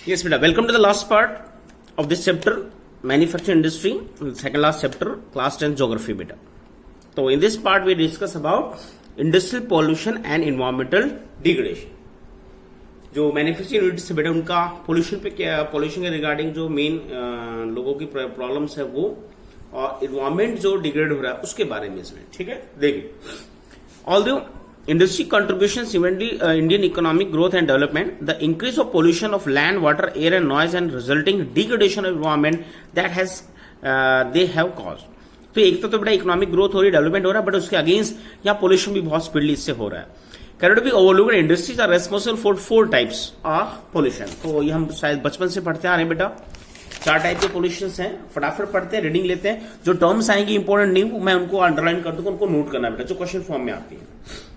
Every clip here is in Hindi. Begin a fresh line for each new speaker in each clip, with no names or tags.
Yes, beta. Welcome to the last part of this chapter, manufacturing industry, second last chapter, class 10 geography, beta. So in this part we discuss about industrial pollution and environmental degradation. जो मैन्युफैक्चरिंग यूनिट्स है बेटा उनका पोल्यूशन पे क्या, पोल्यूशन के रिगार्डिंग जो मेन लोगों की प्रॉब्लम्स है वो, और इन्वायरमेंट जो डिग्रेड हो रहा है उसके बारे में इसमें, ठीक है। देखिए, although industry contributions eventually Indian economic growth and development, the increase of pollution of land, water, air and noise and resulting degradation of environment that has they have caused. तो एक तो बेटा इकोनॉमिक ग्रोथ हो रही है, डेवलपमेंट हो रहा है, बट उसके अगेंस्ट यहाँ पोल्यूशन भी बहुत स्पीडली इससे हो रहा है। Can be overlooked, industries are responsible for 4 types of pollution. तो ये हम शायद बचपन से पढ़ते आ रहे हैं बेटा, 4 टाइप के पोल्यूशन हैं। फटाफट पढ़ते हैं, रीडिंग लेते हैं, जो टर्म्स आएंगी इंपॉर्टेंट नहीं मैं उनको अंडरलाइन कर दूंगा, उनको नोट करना बेटा, जो क्वेश्चन फॉर्म में आती है।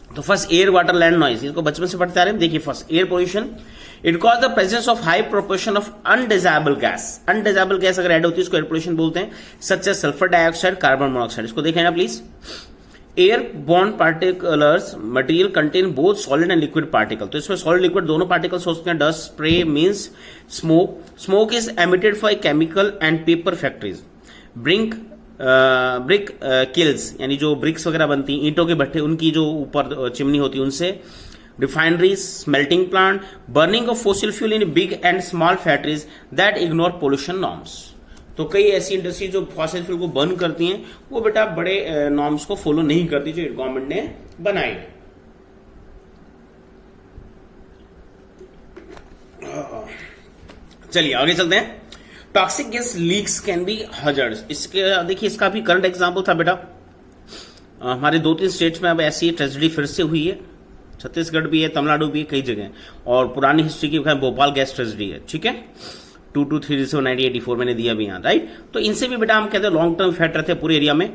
तो first air, water, land, noise, इसको बचपन से पढ़ते आ रहे हैं। देखिए first air pollution, it cause the presence of high proportion of undesirable gas. Undesirable gas अगर ऐड होती है इसको एयर पोल्यूशन बोलते हैं, such as sulphur dioxide, carbon monoxide. इसको देखें ना please. Airborne particles material contain both solid and liquid particle. तो इसमें सॉलिड लिक्विड दोनों पार्टिकल्स हो सकते हैं। Dust, spray means smoke. Smoke is emitted for chemical and paper factories. Brick kills, यानी जो ब्रिक्स वगैरह बनती हैं, ईंटों के भट्टे, उनकी जो ऊपर चिमनी होती है उनसे। Refineries, smelting plant, burning of fossil fuel in big and small factories that ignore pollution norms. तो कई ऐसी इंडस्ट्री जो फॉसिल फ्यूल को बर्न करती हैं वो बेटा बड़े नॉर्म्स को फॉलो नहीं करती जो गवर्नमेंट ने बनाई। चलिए आगे चलते हैं। Toxic gas leaks can be hazards. इसके देखिए, इसका भी करंट एग्जांपल था बेटा, हमारे 2-3 स्टेट्स में अब ऐसी ट्रेजेडी फिर से हुई है। छत्तीसगढ़ भी है, तमिलनाडु भी है, कई जगह, और पुरानी हिस्ट्री की भोपाल गैस ट्रेजेडी है, ठीक है। 2237 मैंने दिया भी यहाँ, राइट। तो इनसे भी बेटा हम कहते हैं लॉन्ग टर्म इफेक्ट रहते हैं पूरे एरिया में।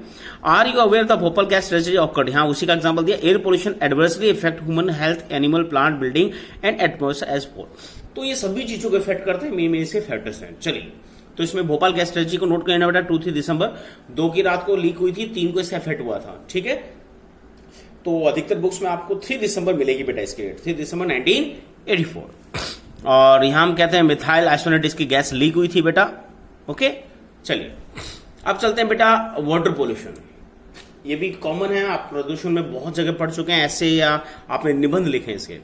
Are you aware the Bhopal gas tragedy occurred, यहाँ उसी का एग्जांपल दिया। Air pollution adversely effect human health, animal, plant, building and atmosphere as whole. तो ये सभी चीजों को इफेक्ट करते हैं, मेन से फैक्टर्स हैं। चलिए, तो इसमें भोपाल गैस ट्रेजेडी को नोट करना बेटा, 2-3 दिसंबर, 2 की रात को लीक हुई थी, 3 को इसका इफेक्ट हुआ था, ठीक है। तो अधिकतर बुक्स में आपको 3 दिसंबर मिलेगी बेटा इसकी डेट, 3 दिसंबर 1984। और यहां हम कहते हैं मिथाइल आइसोनेट की गैस लीक हुई थी बेटा, ओके। चलिए अब चलते हैं बेटा वाटर पोल्यूशन। ये भी कॉमन है, आप प्रदूषण में बहुत जगह पढ़ चुके हैं, ऐसे या आपने निबंध लिखे हैं इसके।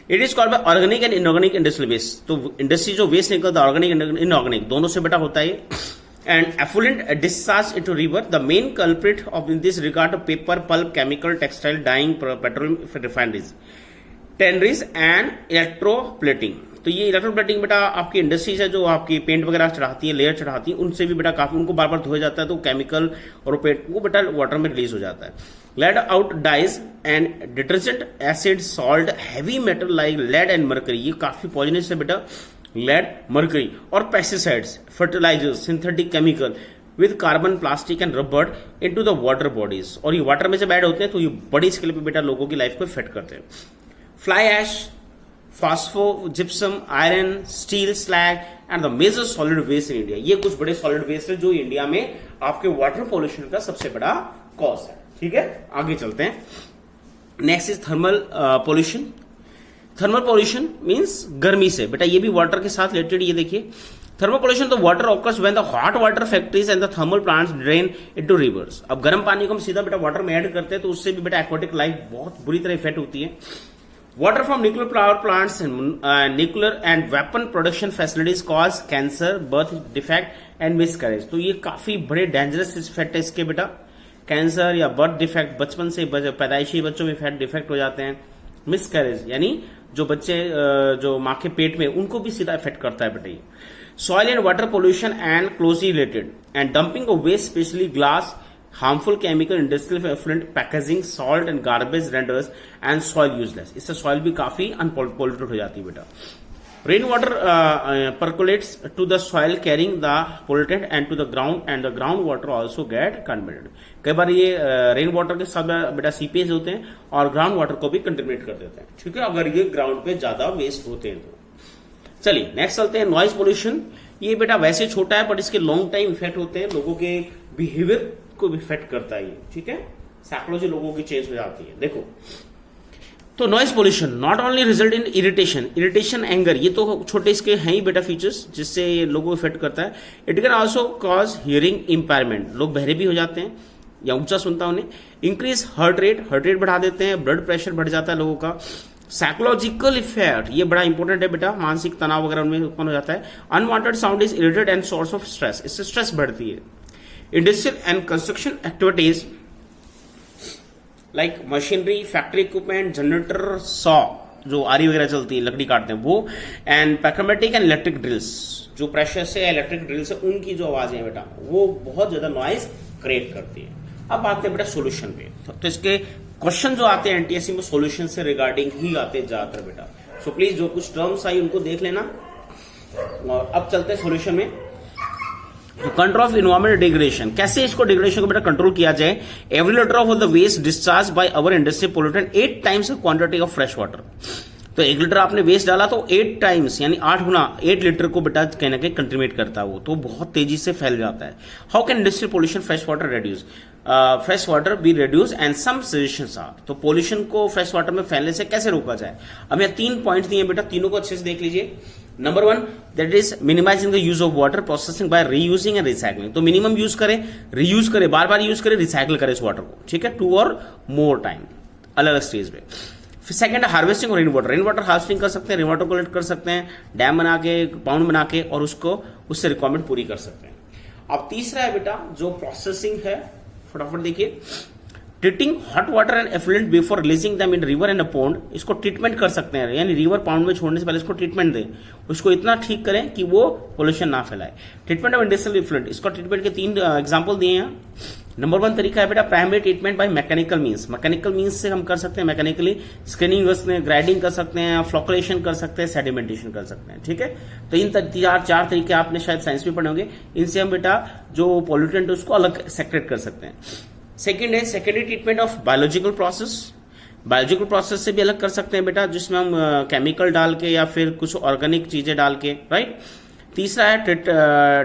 It is called by organic and inorganic industrial waste. तो इंडस्ट्री जो वेस्ट निकलता है, ऑर्गेनिक एंड इनऑर्गेनिक दोनों से बेटा होता है। And effluent discharge into river, the main culprit of in this regard paper, pulp, chemical, textile, dyeing, petroleum refineries, tanneries and electroplating. तो ये इलेक्ट्रोप्लेटिंग बेटा आपकी इंडस्ट्रीज है जो आपकी पेंट वगैरह चढ़ाती है, लेयर चढ़ाती है, उनसे भी बेटा काफी, उनको बार बार धोया जाता है तो केमिकल और पेंट वो बेटा वाटर में रिलीज हो जाता है। Lead out dyes and detergent, acid, salt, heavy metal like lead and mercury, ये काफी पॉइजनस है बेटा, लेड, मर्करी, और pesticides, fertilisers, synthetic chemical with carbon, plastic and rubber into the water bodies. और ये वाटर में जब ऐड होते हैं तो ये बड़ी स्केल पे बेटा लोगों की लाइफ को इफेक्ट करते हैं। Fly ash, phosphogypsum, iron, steel, slag and the major solid waste in India. ये कुछ बड़े सॉलिड वेस्ट है जो इंडिया में आपके वाटर पोल्यूशन का सबसे बड़ा कॉज है, ठीक है। आगे चलते हैं। Next is thermal pollution. Thermal pollution means गर्मी से बेटा, ये भी वाटर के साथ रिलेटेड। ये देखिए, thermal pollution the water occurs when the hot water factories and the thermal plants drain into reverse. अब गर्म पानी को हम सीधा बेटा वाटर में ऐड करते हैं तो उससे भी बेटा एक्वाटिक लाइफ बहुत बुरी तरह इफेक्ट होती है। Water from nuclear power plants, nuclear and weapon production facilities cause cancer, birth defect and miscarriage. तो ये काफी बड़े डेंजरस इफेक्ट है इसके बेटा। कैंसर या बर्थ डिफेक्ट, बचपन से पैदाइशी बच्चों में डिफेक्ट हो जाते हैं। मिसकैरेज यानी जो बच्चे जो माँ के पेट में, उनको भी सीधा इफेक्ट करता है बेटा। Soil and water pollution and closely related, and dumping of waste specially glass, harmful chemical, industrial effluent, packaging, salt and garbage renders and soil useless. इससे सॉइल भी काफी अनपोल्यूटेड हो जाती है बेटा। Rain water percolates to the soil carrying the pollutant and to the ground, and the ground water also get contaminated। कई बार ये रेन वाटर के साथ बेटा सीपेज होते हैं और ग्राउंड वाटर को भी कंटेमिनेट कर देते हैं, ठीक है, अगर ये ग्राउंड पे ज्यादा वेस्ट होते हैं तो। चलिए नेक्स्ट चलते हैं। नॉइज पोल्यूशन, ये बेटा वैसे छोटा है बट इसके लॉन्ग टाइम इफेक्ट होते हैं, लोगों के बिहेवियर को भी इफेक्ट करता है ये, ठीक है, साइकोलॉजी लोगों की चेंज हो जाती है। देखो तो noise pollution not only result in irritation anger, ये तो छोटे इसके हैं ही बेटा फीचर्स जिससे ये लोगों को इफेक्ट करता है। It can also cause hearing impairment, लोग बहरे भी हो जाते हैं या ऊंचा सुनता उन्हें। इंक्रीज हार्ट रेट बढ़ा देते हैं, ब्लड प्रेशर बढ़ जाता है लोगों का। साइकोलॉजिकल इफेक्ट, ये बड़ा इंपॉर्टेंट है बेटा, मानसिक तनाव वगैरह उनमें उत्पन्न हो जाता है। Unwanted sound is irritate and source of stress, इससे स्ट्रेस बढ़ती है। Industrial and construction activities like machinery, factory equipment, generator, saw जो आरी वगैरह चलती है लकड़ी काटते हैं वो, एंड पैरामेटिक एंड इलेक्ट्रिक ड्रिल्स, जो प्रेशर से इलेक्ट्रिक ड्रिल से उनकी जो आवाजें हैं बेटा वो बहुत ज्यादा नॉइज क्रिएट करती है। अब आते हैं बेटा सोल्यूशन पे, तो इसके क्वेश्चन जो आते हैं एनटीएससी में सोल्यूशन से रिगार्डिंग ही आते हैं ज्यादातर बेटा। सो प्लीज जो कुछ टर्म्स आई उनको देख लेना और अब चलते हैं सोल्यूशन में। कंट्रोल ऑफ इन्वायरमेंट डिग्रेडेशन, कैसे इसको डिग्रेडेशन को बेटा कंट्रोल किया जाए। Every litre of the waste discharge by our industry pollutant 8 times the quantity of fresh water. तो 1 लीटर आपने वेस्ट डाला तो 8 टाइम्स यानी 8 गुना 8 लीटर को बेटा कहीं ना कहीं कंट्रीब्यूट करता है वो, तो बहुत तेजी से फैल जाता है। How can industrial pollution fresh water reduce, fresh water be reduce and some suggestions are, तो पोल्यूशन को फ्रेश वाटर में फैलने से कैसे रोका जाए। अब यहाँ 3 पॉइंट दिए बेटा, तीनों को अच्छे से देख लीजिए। Number 1 that is minimising the use of water processing by reusing and recycling, तो मिनिमम यूज करें, रीयूज करें, बार बार यूज करें, रिसाइकिल करें इस वाटर को, ठीक है, 2 और मोर टाइम अलग अलग स्टेज पे। फिर सेकंड हार्वेस्टिंग और रेन वाटर हार्वेस्टिंग कर सकते हैं, रेन वाटर कलेक्ट कर सकते हैं, डैम बना के, पाउंड बना के, और उसको उससे रिक्वायरमेंट पूरी कर सकते हैं। अब तीसरा है बेटा जो प्रोसेसिंग है, फटाफट देखिए। Treating hot water and effluent before releasing them in river and a pond, इसको ट्रीटमेंट कर सकते हैं, यानी रिवर पाउंड में छोड़ने से पहले इसको ट्रीटमेंट दें, उसको इतना ठीक करें कि वो पोल्यूशन ना फैलाए। ट्रीटमेंट ऑफ इंडस्ट्रियल इफ्लुएंट, इसको ट्रीटमेंट के 3 एग्जांपल दिए हैं। नंबर 1 तरीका है बेटा primary treatment by mechanical means, mechanical means से हम कर सकते हैं, मैकेनिकली स्क्रीनिंग कर सकते हैं, ग्राइंडिंग कर सकते हैं, फ्लोकुलेशन कर सकते हैं, सेडिमेंटेशन कर सकते हैं, ठीक है। तो इन 4 तरीके आपने शायद साइंस में पढ़े होंगे, इनसे हम बेटा जो पॉल्यूटेंट है उसको अलग सेक्रेट कर सकते हैं। सेकेंड है secondary treatment of biological process, biological process से भी अलग कर सकते हैं बेटा, जिसमें हम केमिकल डाल के या फिर कुछ ऑर्गेनिक चीजें डाल के, राइट। तीसरा है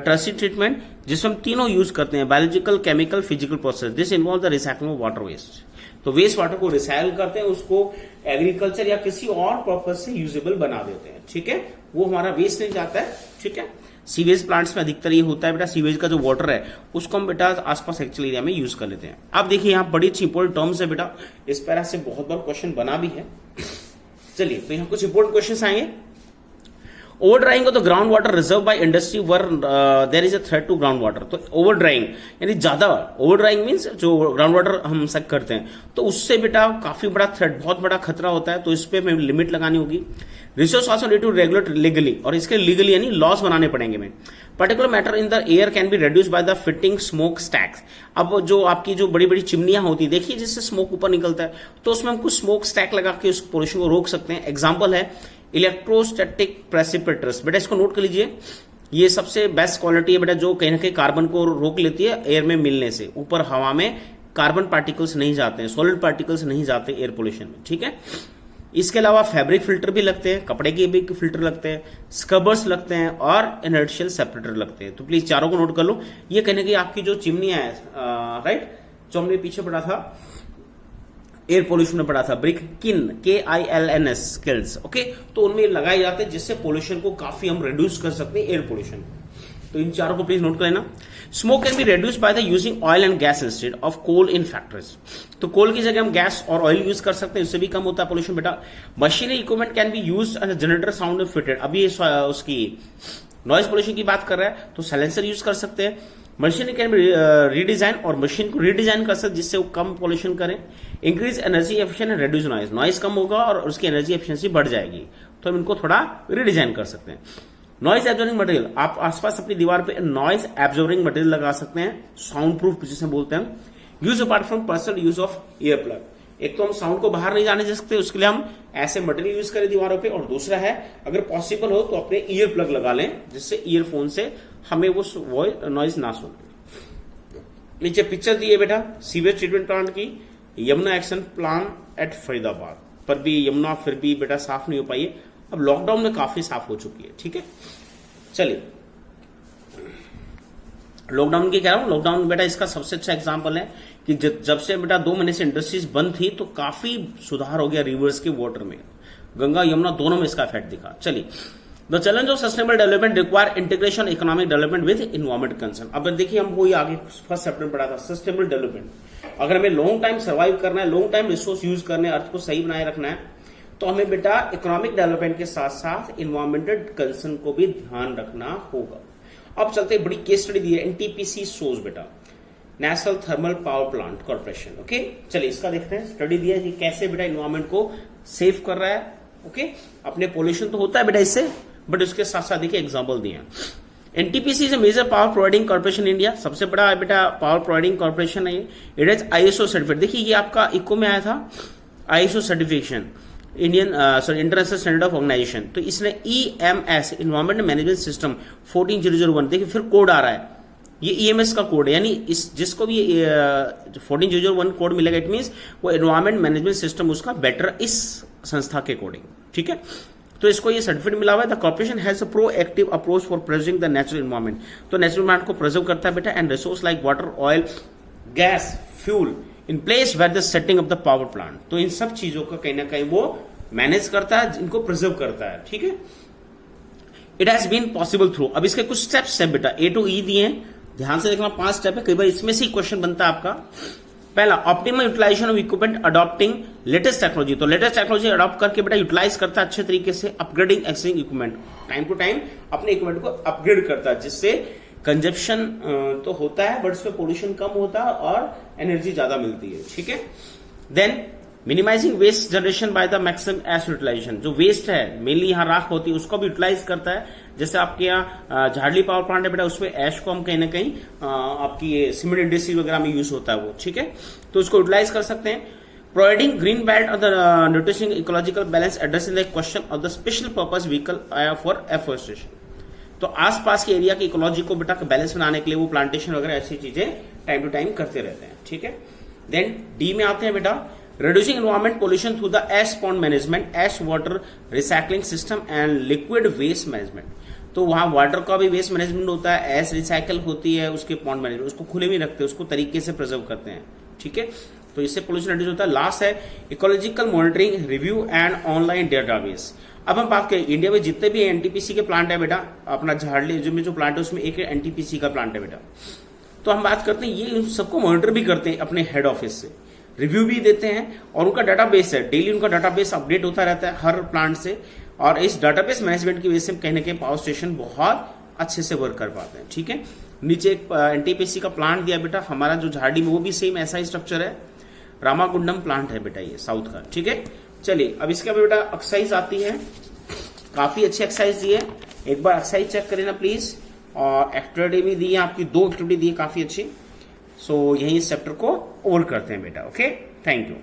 टर्सी ट्रीटमेंट, जिसमें हम तीनों यूज करते हैं, biological, chemical, physical process. This involve the recycling of water waste, तो वेस्ट वाटर को रिसाइकिल करते हैं, उसको एग्रीकल्चर या किसी और पर्पज से यूजेबल बना देते हैं, ठीक है, वो हमारा वेस्ट नहीं जाता है, ठीक है। सीवेज प्लांट्स में अधिकतर ये होता है बेटा, सीवेज का जो वाटर है उसको हम बेटा आसपास एक्चुअल एरिया में यूज कर लेते हैं। अब देखिए यहाँ बड़ी अच्छी इंपोर्टेंट टर्म्स है बेटा, इस पैरा से बहुत बार क्वेश्चन बना भी है। चलिए तो यहाँ कुछ इंपोर्टेंट क्वेश्चन आएंगे। Over drawing of the ground water reserve by industry where there is a threat to ground water, तो ओवर ड्राइंग यानी ज्यादा, ओवर ड्राइंग मीन्स जो ग्राउंड वाटर हम सक करते हैं तो उससे बेटा काफी बड़ा थ्रेट, बहुत बड़ा खतरा होता है, तो इस पे हमें लिमिट लगानी होगी। Resource also need to regulate legally, और इसके लीगली यानी लॉस बनाने पड़ेंगे हमें। Particular matter in the air can be reduce by the fitting smoke stacks, अब जो आपकी जो बड़ी बड़ी चिमनियां होती है देखिए जिससे स्मोक ऊपर निकलता है, तो उसमें हम कुछ स्मोक स्टैक लगा के उस पोल्यूशन को रोक सकते हैं। एग्जाम्पल है इलेक्ट्रोस्टैटिक प्रेसिपिटेटर्स, बेटा इसको नोट कर लीजिए, ये सबसे बेस्ट क्वालिटी है बेटा जो कहीं ना कहीं कार्बन को रोक लेती है एयर में मिलने से, ऊपर हवा में कार्बन पार्टिकल्स नहीं जाते हैं, सॉलिड पार्टिकल्स नहीं जाते एयर पोल्यूशन में, ठीक है। इसके अलावा फैब्रिक फिल्टर भी लगते हैं, कपड़े के भी फिल्टर लगते हैं, स्क्रबर्स लगते हैं और इनर्शियल सेपरेटर लगते हैं, तो प्लीज चारों को नोट कर लो। ये कहने की आपकी जो चिमनियां है, राइट, जो हमने पीछे पढ़ा था एयर पोल्यूशन में पढ़ा था, ब्रिक किन KILNS स्किल्स, ओके, तो उनमें लगाए जाते हैं जिससे पोल्यूशन को काफी हम रिड्यूस कर सकते हैं एयर पोल्यूशन। तो इन चारों को प्लीज नोट कर लेना। Smoke can be reduce by the using oil and gas instead of coal in factories, तो कोल की जगह हम गैस और ऑयल यूज कर सकते हैं, इससे भी कम होता है पोल्यूशन बेटा। Machinery equipment can be use as generator sound fitted, अभी उसकी नॉइज पोल्यूशन की बात कर रहा है तो साइलेंसर यूज कर सकते हैं। मशीन कैन बी रीडिजाइन, और मशीन को रीडिजाइन कर सकते जिससे वो कम पोल्यूशन करें। Increase energy efficient and reduce noise, noise कम होगा और उसकी एनर्जी एफिशिएंसी बढ़ जाएगी, तो हम इनको थोड़ा रीडिजाइन कर सकते हैं। नॉइज एब्जॉर्बिंग मटेरियल, आप आसपास अपनी दीवार पे नॉइज एब्जॉर्बिंग मटेरियल लगा सकते हैं, साउंड प्रूफ जिसे बोलते हैं। Use apart from personal use of ear plug, एक तो हम साउंड को बाहर नहीं जाने दे सकते, उसके लिए हम ऐसे मटेरियल यूज करें दीवारों पे, और दूसरा है अगर पॉसिबल हो तो अपने ईयर प्लग लगा लें जिससे ईयरफोन से हमें वो नॉइज ना सुने। नीचे पिक्चर दी है बेटा सीवेज ट्रीटमेंट प्लांट की, Yamuna action plan at Faridabad, पर भी यमुना फिर भी बेटा साफ नहीं हो पाई है, अब लॉकडाउन में काफी साफ हो चुकी है, ठीक है। चलिए लॉकडाउन की कह रहा हूँ, लॉकडाउन बेटा इसका सबसे अच्छा एग्जांपल है कि जब से बेटा 2 महीने से इंडस्ट्रीज बंद थी तो काफी सुधार हो गया रिवर्स के वाटर में, गंगा यमुना दोनों में इसका इफेक्ट दिखा। चलिए, the challenge of sustainable development require integration economic development with environment concern. अब देखिए हम वही आगे फर्स्ट चैप्टर में पढ़ा था, सस्टेनेबल डेवलपमेंट। अगर हमें लॉन्ग टाइम सर्वाइव करना है, लॉन्ग टाइम रिसोर्स यूज करने, अर्थ को सही बनाए रखना है, तो हमें बेटा इकोनॉमिक डेवलपमेंट के साथ साथ इन्वायरमेंटल कंसर्न को भी ध्यान रखना होगा। अब चलते बड़ी केस स्टडी दी है, एनटीपीसी सोर्स बेटा, national thermal power plant corporation. Okay, चलिए इसका देखते हैं, स्टडी दिया है कि कैसे बेटा इन्वायरमेंट को सेव कर रहा है। ओके, अपने पोल्यूशन तो होता है बेटा इससे, बट उसके साथ साथ देखिए एग्जांपल दिए हैं। NTPC is a major power providing corporation India, सबसे बड़ा बेटा पावर प्रोवाइडिंग कॉर्पोरेशन है ये। इट इज आईएसओ सर्टिफिकेट, देखिए ये आपका इको में आया था ISO certification, international standard of organisation. तो इसने ईएमएस इन्वायरमेंट मैनेजमेंट सिस्टम 14001, देखिए फिर कोड आ रहा है, ये ईएमएस का कोड है, यानी इस जिसको भी 14001 कोड मिलेगा, इट मींस वो एनवायरमेंट मैनेजमेंट सिस्टम उसका बेटर इस संस्था के अकॉर्डिंग। ठीक है, तो इसको ये सर्टिफिकेट मिला हुआ है। The corporation has a proactive approach for preserving the natural environment, तो नेचुरल एनवायरमेंट को प्रिजर्व करता है बेटा, and resource like water, oil, gas, fuel in place where the setting of the power plant. तो इन सब चीजों का कहीं ना कहीं वो मैनेज करता है, इनको प्रिजर्व करता है। ठीक है, it has been possible through, अब इसके कुछ स्टेप्स है बेटा, ए टू ई दिए हैं, ध्यान से देखना, 5 स्टेप है, कई बार इसमें से ही क्वेश्चन बनता है आपका। पहला, optimal utilisation of equipment adopting latest technology, तो लेटेस्ट टेक्नोलॉजी अडॉप्ट करके बेटा यूटिलाइज करता है अच्छे तरीके से। Upgrading existing equipment, time to time अपने इक्विपमेंट को अपग्रेड करता है, जिससे कंजप्शन तो होता है बट उसमें पोल्यूशन कम होता है और एनर्जी ज्यादा मिलती है। ठीक है, then minimising waste generation by the maximum ash utilisation, जो वेस्ट है मेनली यहाँ राख होती है उसको भी यूटिलाइज करता है। जैसे आपके यहाँ झाड़ली पावर प्लांट है बेटा, उसमें एश को हम कहीं ना कहीं आपकी ये सीमेंट इंडस्ट्री वगैरह में यूज होता है वो। ठीक है, तो उसको यूटिलाइज कर सकते हैं। Providing green belt of the nutrition ecological balance, addressing the question of the special purpose vehicle for afforestation, तो आसपास के एरिया की इकोलॉजी को बेटा बैलेंस बनाने के लिए वो प्लांटेशन वगैरह ऐसी चीजें टाइम टू टाइम करते रहते हैं। ठीक है, देन डी में आते हैं बेटा, reducing environment pollution through the ash pond management, ash water recycling system and liquid waste management। तो वहां वाटर का भी वेस्ट मैनेजमेंट होता है, एश रिसाइकल होती है, उसके पॉन्ड मैनेजमेंट, उसको खुले में रखते हैं, उसको तरीके से प्रिजर्व करते हैं। ठीक है, तो इससे पोल्यूशन रिड्यूस होता है। लास्ट है ecological monitoring, review and online database. अब हम बात करें इंडिया में जितने भी एनटीपीसी के प्लांट है बेटा, अपना झाड़ली जो प्लांट है उसमें एक एनटीपीसी का प्लांट है बेटा, तो हम बात करते हैं ये सबको मॉनिटर भी करते हैं अपने हेड ऑफिस से, रिव्यू भी देते हैं, और उनका डाटाबेस है, डेली उनका डाटाबेस अपडेट होता रहता है हर प्लांट से, और इस डाटाबेस मैनेजमेंट की वजह से कहीं ना कहीं पावर स्टेशन बहुत अच्छे से वर्क कर पाते हैं। ठीक है, नीचे एक एनटीपीसी का प्लांट दिया बेटा, हमारा जो झाड़ी में वो भी सेम ऐसा ही स्ट्रक्चर है, रामाकुंडम प्लांट है बेटा ये साउथ का। ठीक है, चलिए अब इसके बेटा एक्सरसाइज आती है, काफी अच्छी एक्सरसाइज दी है, एक बार एक्सरसाइज चेक करें ना प्लीज। और एक्टिविटी भी दी है आपकी, 2 एक्टिविटी दी है काफी अच्छी। सो यही इस चैप्टर को ओवर करते हैं बेटा। Okay, thank you.